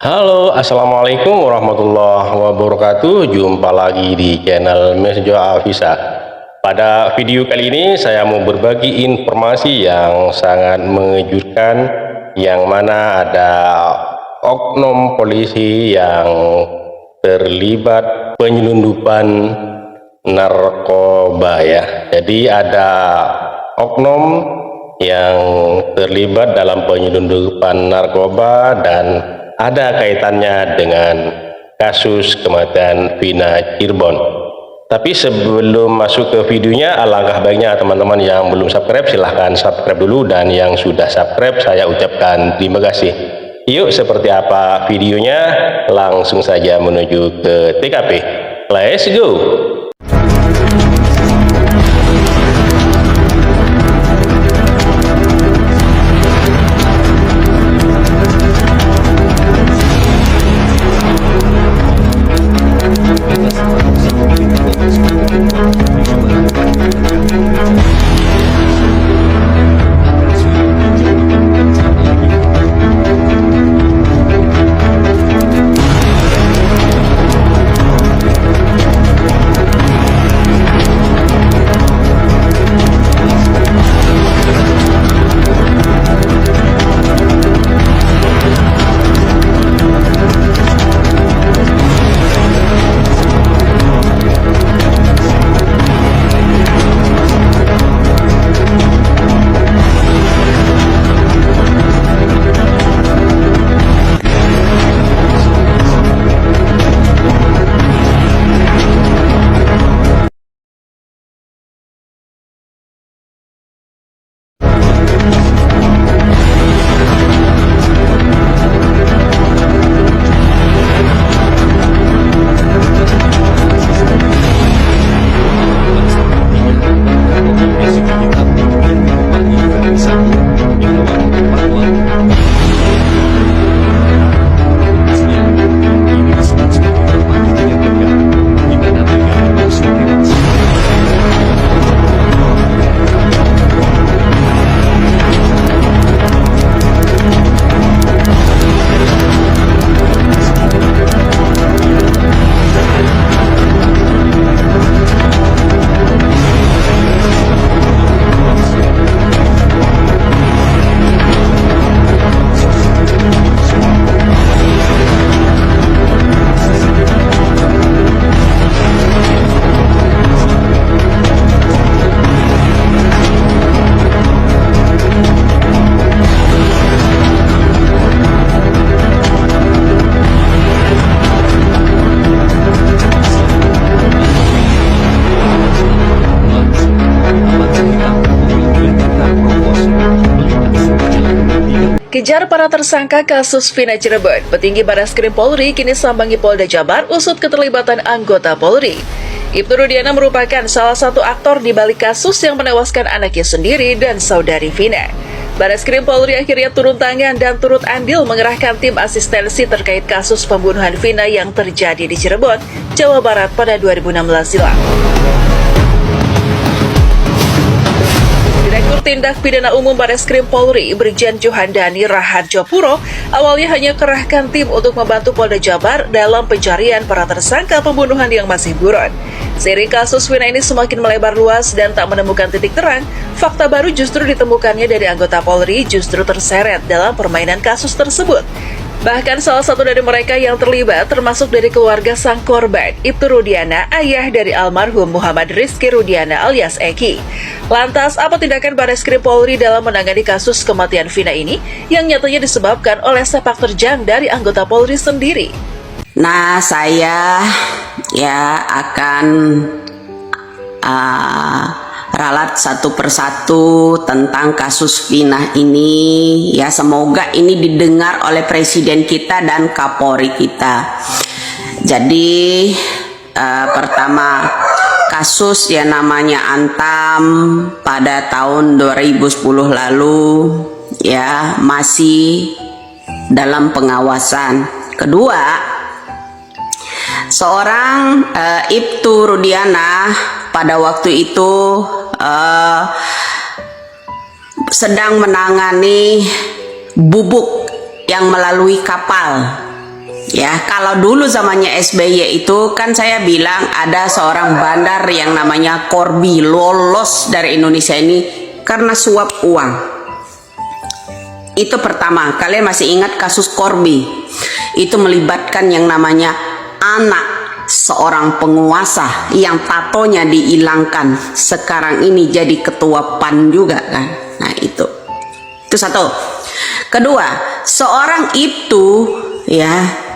Halo, assalamualaikum warahmatullahi wabarakatuh. Jumpa lagi di channel Mesjo Afisa. Pada video kali ini saya mau berbagi informasi yang sangat mengejutkan, yang mana ada oknum polisi yang terlibat penyelundupan narkoba ya. Jadi ada oknum yang terlibat dalam penyelundupan narkoba dan ada kaitannya dengan kasus kematian Vina Cirebon. Tapi sebelum masuk ke videonya, alangkah baiknya teman-teman yang belum subscribe silahkan subscribe dulu, dan yang sudah subscribe saya ucapkan terima kasih. Yuk, seperti apa videonya? Langsung saja menuju ke TKP. Let's go! Kejar para tersangka kasus Vina Cirebon, petinggi Barreskrim Polri kini sambangi Polda Jabar usut keterlibatan anggota Polri. Ibtu Rudiana merupakan salah satu aktor di balik kasus yang menewaskan anaknya sendiri dan saudari Vina. Barreskrim Polri akhirnya turun tangan dan turut andil mengerahkan tim asistensi terkait kasus pembunuhan Vina yang terjadi di Cirebon, Jawa Barat pada 2016 silam. Direktur Tindak Pidana Umum Barreskrim Polri, Brigjen Johandani Raharjo Puro, awalnya hanya kerahkan tim untuk membantu Polda Jabar dalam pencarian para tersangka pembunuhan yang masih buron. Seiring kasus Vina ini semakin melebar luas dan tak menemukan titik terang, fakta baru justru ditemukannya dari anggota Polri justru terseret dalam permainan kasus tersebut. Bahkan salah satu dari mereka yang terlibat termasuk dari keluarga sang korban, Ibtu Rudiana, ayah dari almarhum Muhammad Rizky Rudiana alias Eki. Lantas, apa tindakan Barreskrim Polri dalam menangani kasus kematian Vina ini yang nyatanya disebabkan oleh sepak terjang dari anggota Polri sendiri? Nah, saya akan ralat satu persatu tentang kasus Vina ini ya, semoga ini didengar oleh Presiden kita dan Kapolri kita. Jadi pertama, kasus yang namanya Antam pada tahun 2010 lalu ya masih dalam pengawasan. Kedua, seorang Ibtu Rudiana pada waktu itu sedang menangani bubuk yang melalui kapal Ya, kalau dulu zamannya SBY itu kan saya bilang ada seorang bandar yang namanya Corbi lolos dari Indonesia ini karena suap uang. Itu pertama, kalian masih ingat kasus Corbi? Itu melibatkan yang namanya anak seorang penguasa yang tatonya dihilangkan. Sekarang ini jadi ketua PAN juga kan. Nah, itu satu. Kedua, seorang itu ya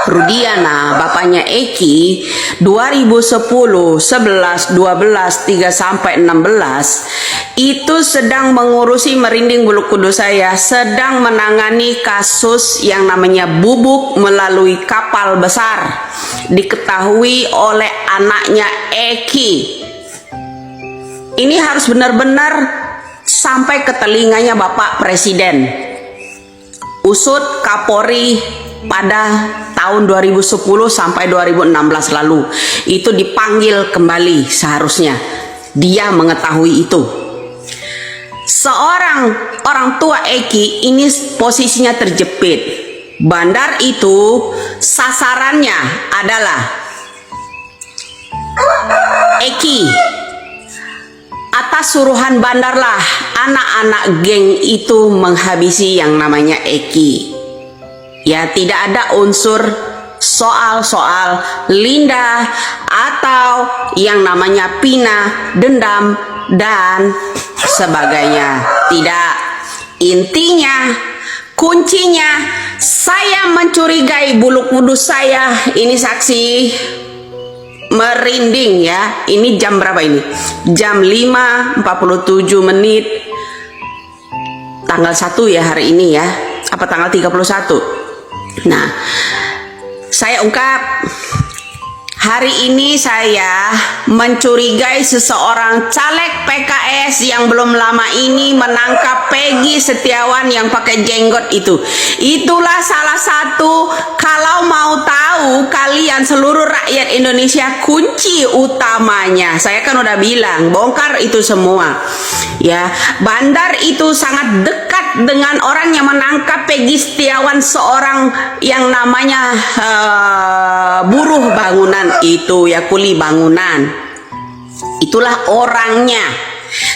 Rudiana, bapaknya Eki, 2010, 11, 12, 3 sampai 16 itu sedang mengurusi, merinding bulu kudus saya, sedang menangani kasus yang namanya bubuk melalui kapal besar, diketahui oleh anaknya Eki. Ini harus benar-benar sampai ke telinganya Bapak Presiden. Usut Kapolri pada tahun 2010 sampai 2016 lalu itu dipanggil kembali, seharusnya dia mengetahui itu. Seorang orang tua Eki ini posisinya terjepit. Bandar itu sasarannya adalah Eki. Atas suruhan bandarlah anak-anak geng itu menghabisi yang namanya Eki. Ya, tidak ada unsur soal-soal Linda atau yang namanya Pina, dendam dan sebagainya. Tidak. Intinya, kuncinya, saya mencurigai bulu kudus saya. Ini saksi merinding ya. Ini jam berapa ini? Jam 5.47 menit. Tanggal 1 ya hari ini ya. Apa tanggal 31? Nah, saya ungkap, hari ini saya mencurigai seseorang caleg PKS yang belum lama ini menangkap Peggy Setiawan yang pakai jenggot itu. Itulah salah satu, kalau mau tahu kalian seluruh rakyat Indonesia, kunci utamanya. Saya kan udah bilang, bongkar itu semua. Ya, bandar itu sangat dekat dengan orang yang menangkap Peggy Setiawan, seorang yang namanya buruh bangunan itu ya, kuli bangunan. Itulah orangnya.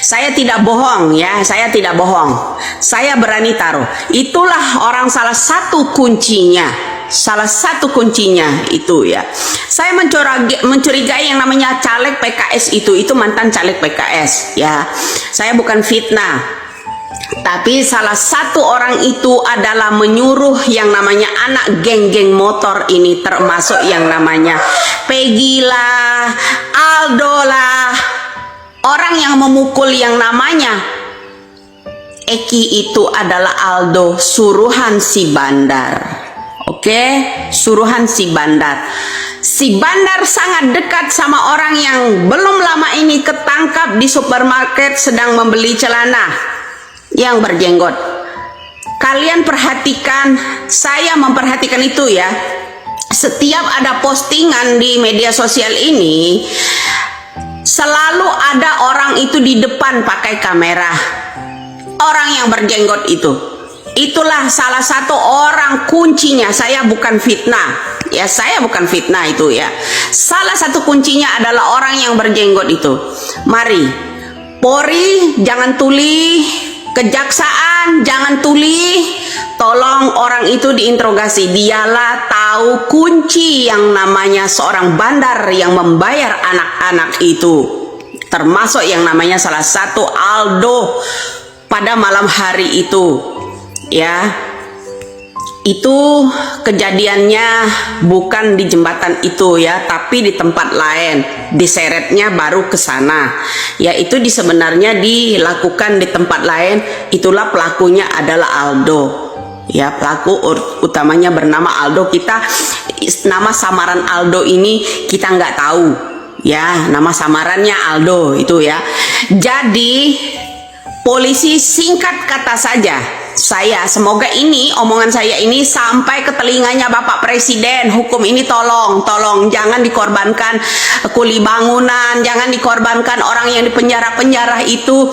Saya tidak bohong ya, saya tidak bohong. Saya berani taruh. Itulah orang, salah satu kuncinya. Salah satu kuncinya itu ya. Saya mencurigai yang namanya caleg PKS itu mantan caleg PKS ya. Saya bukan fitnah. Tapi salah satu orang itu adalah menyuruh yang namanya anak geng-geng motor ini, termasuk yang namanya Peggy lah, Aldo lah, orang yang memukul yang namanya Eki itu adalah Aldo, suruhan si bandar. Oke, suruhan si bandar. Si bandar sangat dekat sama orang yang belum lama ini ketangkap di supermarket sedang membeli celana yang berjenggot. Kalian perhatikan, saya memperhatikan itu ya. Setiap ada postingan di media sosial ini, selalu ada orang itu di depan pakai kamera. Orang yang berjenggot itu. Itulah salah satu orang kuncinya. Saya bukan fitnah. Ya, saya bukan fitnah itu ya. Salah satu kuncinya adalah orang yang berjenggot itu. Mari, Polri jangan tuli, kejaksaan jangan tuli, tolong orang itu diinterogasi. Dialah tahu kunci yang namanya seorang bandar yang membayar anak-anak itu, termasuk yang namanya salah satu Aldo pada malam hari itu ya. Itu kejadiannya bukan di jembatan itu ya, tapi di tempat lain. Diseretnya baru ke sana. Ya, itu sebenarnya dilakukan di tempat lain. Itulah pelakunya adalah Aldo. Ya, pelaku utamanya bernama Aldo. Kita nama samaran Aldo ini kita nggak tahu. Ya, nama samarannya Aldo itu ya. Jadi polisi singkat kata saja, saya semoga ini omongan saya ini sampai ke telinganya Bapak Presiden. Hukum ini tolong jangan dikorbankan kuli bangunan, jangan dikorbankan orang yang di penjara itu.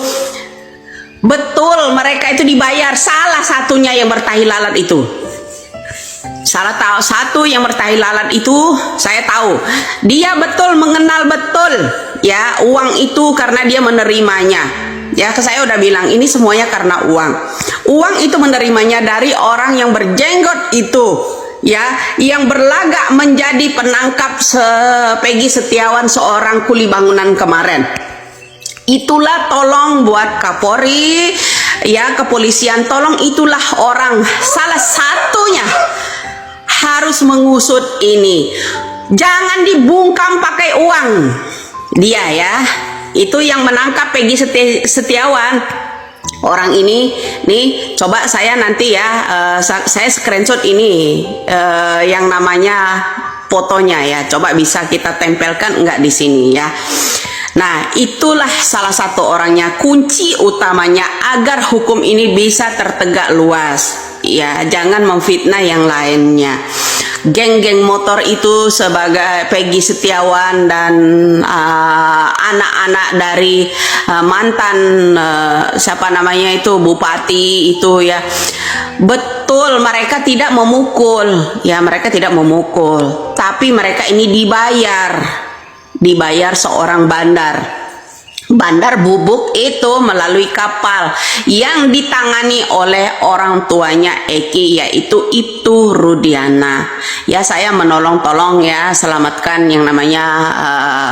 Betul, mereka itu dibayar, salah satunya yang bertahi lalat itu. salah satu yang bertahi lalat itu saya tahu dia betul mengenal betul ya uang itu karena dia menerimanya. Ya, ke saya udah bilang ini semuanya karena uang. Uang itu menerimanya dari orang yang berjenggot itu, ya, yang berlagak menjadi penangkap Peggy Setiawan seorang kuli bangunan kemarin. Itulah tolong buat Kapolri, ya, kepolisian, tolong itulah orang salah satunya harus mengusut ini. Jangan dibungkam pakai uang. Dia ya, itu yang menangkap Peggy Setiawan. Orang ini nih, coba saya nanti ya, saya screenshot ini yang namanya fotonya ya. Coba bisa kita tempelkan enggak di sini ya. Nah, itulah salah satu orangnya, kunci utamanya agar hukum ini bisa tertegak luas. Ya, jangan memfitnah yang lainnya. Geng-geng motor itu sebagai Peggy Setiawan dan anak-anak dari mantan siapa namanya itu bupati itu ya, betul mereka tidak memukul ya, mereka tidak memukul, tapi mereka ini dibayar seorang bandar bubuk itu melalui kapal yang ditangani oleh orang tuanya Eki, yaitu Ibtu Rudiana. Ya, saya menolong-tolong ya, selamatkan yang namanya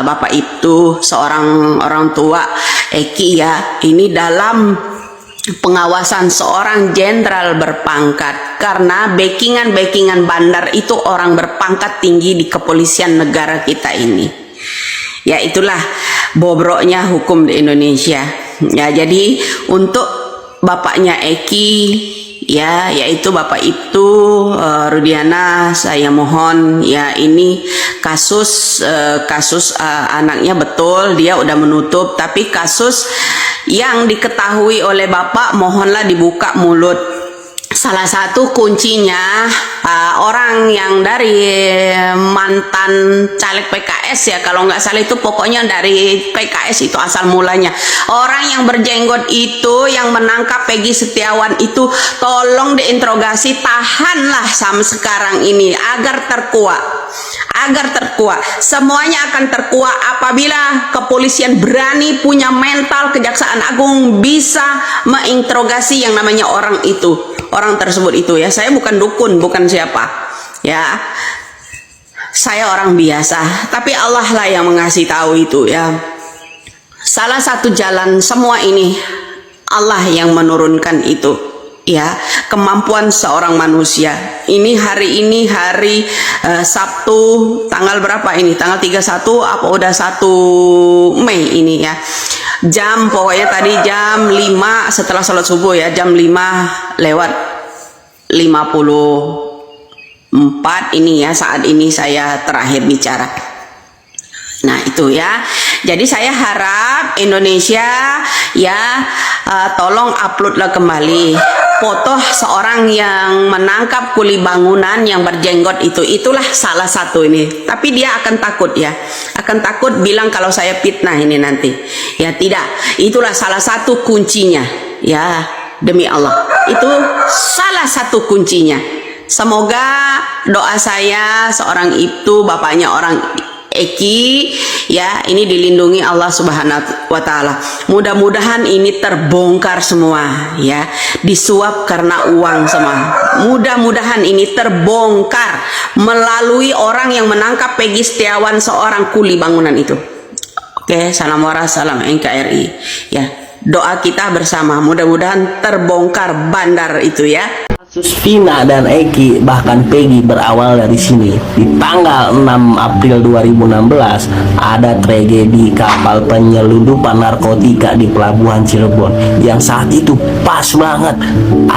Bapak Ibtu, seorang orang tua Eki ya. Ini dalam pengawasan seorang jenderal berpangkat, karena backingan bandar itu orang berpangkat tinggi di kepolisian negara kita ini. Ya, itulah bobroknya hukum di Indonesia. Ya, jadi untuk bapaknya Eki ya, yaitu Bapak Ibtu Rudiana, saya mohon ya, ini kasus anaknya betul dia udah menutup, tapi kasus yang diketahui oleh Bapak mohonlah dibuka mulut. Salah satu kuncinya orang yang dari mantan caleg PKS ya, kalau nggak salah itu pokoknya dari PKS itu asal mulanya. Orang yang berjenggot itu yang menangkap Peggy Setiawan itu tolong diinterogasi, tahanlah sampai sekarang ini agar terkuat. Semuanya akan terkuat apabila kepolisian berani, punya mental, Kejaksaan Agung bisa menginterogasi yang namanya orang tersebut itu ya. Saya bukan dukun, bukan siapa ya, saya orang biasa, tapi Allah lah yang mengasih tahu itu ya. Salah satu jalan semua ini Allah yang menurunkan itu ya, kemampuan seorang manusia. Ini hari Sabtu tanggal berapa ini? Tanggal 31 apa udah 1 Mei ini ya. Jam pokoknya tadi jam 5 setelah sholat subuh ya, jam 5 lewat 54 ini ya, saat ini saya terakhir bicara. Nah itu ya, jadi saya harap Indonesia ya, tolong uploadlah kembali foto seorang yang menangkap kuli bangunan yang berjenggot itu. Itulah salah satu ini, tapi dia akan takut ya, akan takut bilang kalau saya fitnah ini nanti ya. Tidak, itulah salah satu kuncinya ya, demi Allah itu salah satu kuncinya. Semoga doa saya seorang itu bapaknya orang Eki ya, ini dilindungi Allah Subhanahu wa Ta'ala. Mudah-mudahan ini terbongkar semua ya, disuap karena uang semua. Mudah-mudahan ini terbongkar melalui orang yang menangkap Peggy Setiawan seorang kuli bangunan itu. Oke, salam waras, salam NKRI ya. Doa kita bersama, mudah-mudahan terbongkar bandar itu ya. Kasus Vina dan Eki bahkan Peggy berawal dari sini. Di tanggal 6 April 2016 ada tragedi kapal penyelundupan narkotika di pelabuhan Cirebon, yang saat itu pas banget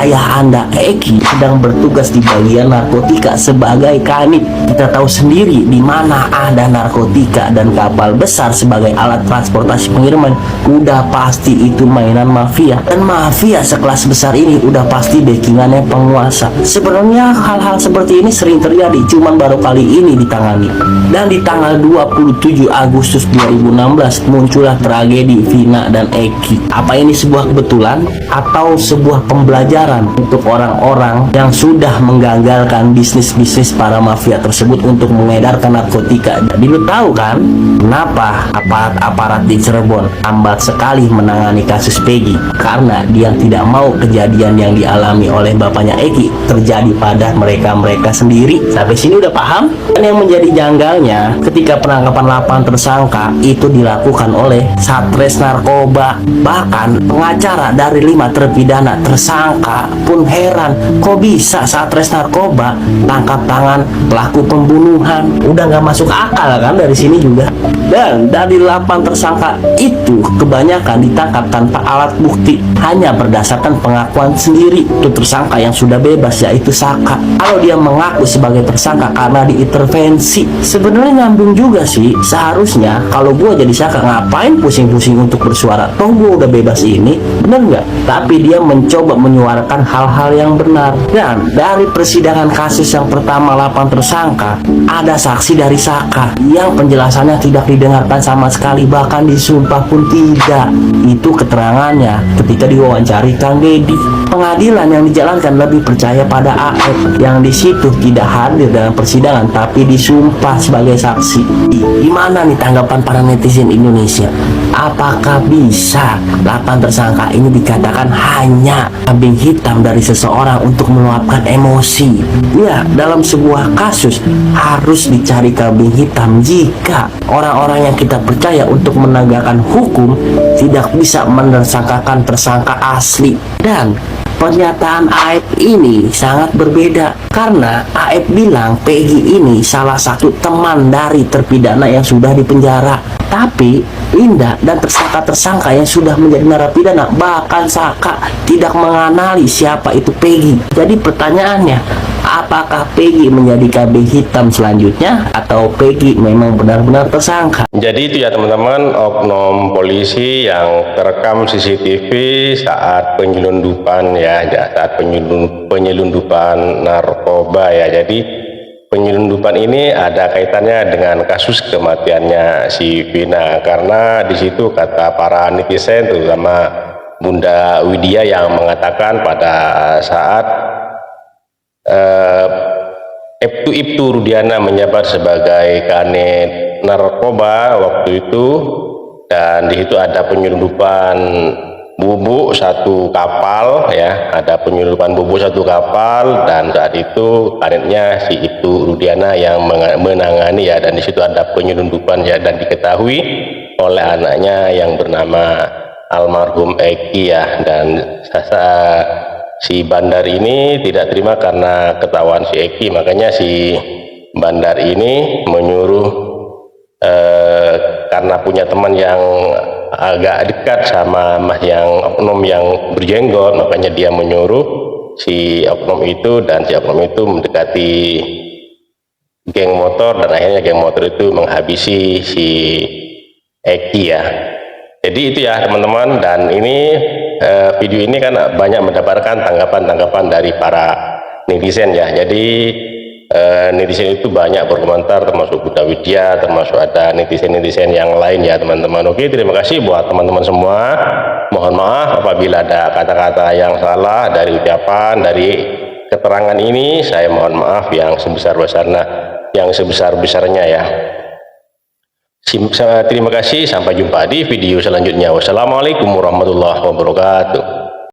ayah anda Eki sedang bertugas di bagian narkotika sebagai kanit. Kita tahu sendiri di mana ada narkotika dan kapal besar sebagai alat transportasi pengiriman, udah pasti itu mainan mafia, dan mafia sekelas besar ini udah pasti backingannya penguasa. Sebenarnya hal-hal seperti ini sering terjadi, cuman baru kali ini ditangani. Dan di tanggal 27 Agustus 2016 muncullah tragedi Vina dan Eki. Apa ini sebuah kebetulan atau sebuah pembelajaran untuk orang-orang yang sudah menggagalkan bisnis-bisnis para mafia tersebut untuk mengedarkan narkotika? Jadi lu tahu kan kenapa aparat-aparat di Cirebon lambat sekali menangani kasus Peggy? Karena dia tidak mau kejadian yang dialami oleh bapaknya Eki terjadi pada mereka sendiri. Sampai sini udah paham? Dan yang menjadi janggalnya, ketika penangkapan 8 tersangka itu dilakukan oleh Satres Narkoba. Bahkan pengacara dari 5 terpidana tersangka pun heran, kok bisa Satres Narkoba tangkap tangan pelaku pembunuhan? Udah nggak masuk akal kan dari sini juga. Dan dari 8 tersangka itu kebanyakan ditangkap tanpa alat bukti, hanya berdasarkan pengakuan sendiri. Itu tersangka yang sudah bebas yaitu Saka. Kalau dia mengaku sebagai tersangka karena diintervensi, sebenarnya nyambung juga sih. Seharusnya kalau gue jadi Saka, ngapain pusing-pusing untuk bersuara? Toh gue udah bebas ini, bener nggak? Tapi dia mencoba menyuarakan hal-hal yang benar. Dan dari persidangan kasus yang pertama 8 tersangka, ada saksi dari Saka yang penjelasannya tidak didengarkan sama sekali, bahkan disumpah pun tidak. Itu keterangannya ketika diwawancari Kang Deddy. Pengadilan yang dijalankan lebih percaya pada AF yang di situ tidak hadir dalam persidangan tapi disumpah sebagai saksi. Gimana nih tanggapan para netizen Indonesia? Apakah bisa 8 tersangka ini dikatakan hanya kambing hitam dari seseorang untuk meluapkan emosi? Ya, dalam sebuah kasus harus dicari kambing hitam jika orang-orang yang kita percaya untuk menegakkan hukum tidak bisa menersangkakan tersangka asli. Dan pernyataan Aep ini sangat berbeda karena Aep bilang Peggy ini salah satu teman dari terpidana yang sudah dipenjara. Tapi Linda dan tersangka-tersangka yang sudah menjadi narapidana, bahkan Saka, tidak mengenali siapa itu Peggy. Jadi pertanyaannya, apakah Peggy menjadi kambing hitam selanjutnya atau Peggy memang benar-benar tersangka? Jadi itu ya teman-teman, oknum polisi yang terekam CCTV saat penyelundupan saat penyelundupan narkoba ya. Jadi penyelundupan ini ada kaitannya dengan kasus kematiannya si Vina, karena di situ kata para netizen terutama Bunda Widya yang mengatakan pada saat Ibtu Rudiana menjabat sebagai kanit narkoba waktu itu, dan di situ ada penyelundupan bubuk satu kapal ya, ada penyelundupan bubuk satu kapal, dan saat itu kanitnya si Ibtu Rudiana yang menangani ya, dan di situ ada penyelundupan ya, dan diketahui oleh anaknya yang bernama almarhum Eki ya. Dan si Bandar ini tidak terima karena ketahuan si Eki, makanya si Bandar ini menyuruh karena punya teman yang agak dekat sama mas yang oknum yang berjenggot, makanya dia menyuruh si oknum itu, dan si oknum itu mendekati geng motor, dan akhirnya geng motor itu menghabisi si Eki ya. Jadi itu ya teman-teman, dan ini video ini kan banyak mendapatkan tanggapan-tanggapan dari para netizen ya. Jadi netizen itu banyak berkomentar, termasuk Bunda Widya, termasuk ada netizen-netizen yang lain ya teman-teman. Oke, terima kasih buat teman-teman semua. Mohon maaf apabila ada kata-kata yang salah dari ucapan, dari keterangan ini. Saya mohon maaf yang sebesar-besarnya ya. Terima kasih, sampai jumpa di video selanjutnya. Wassalamualaikum warahmatullahi wabarakatuh.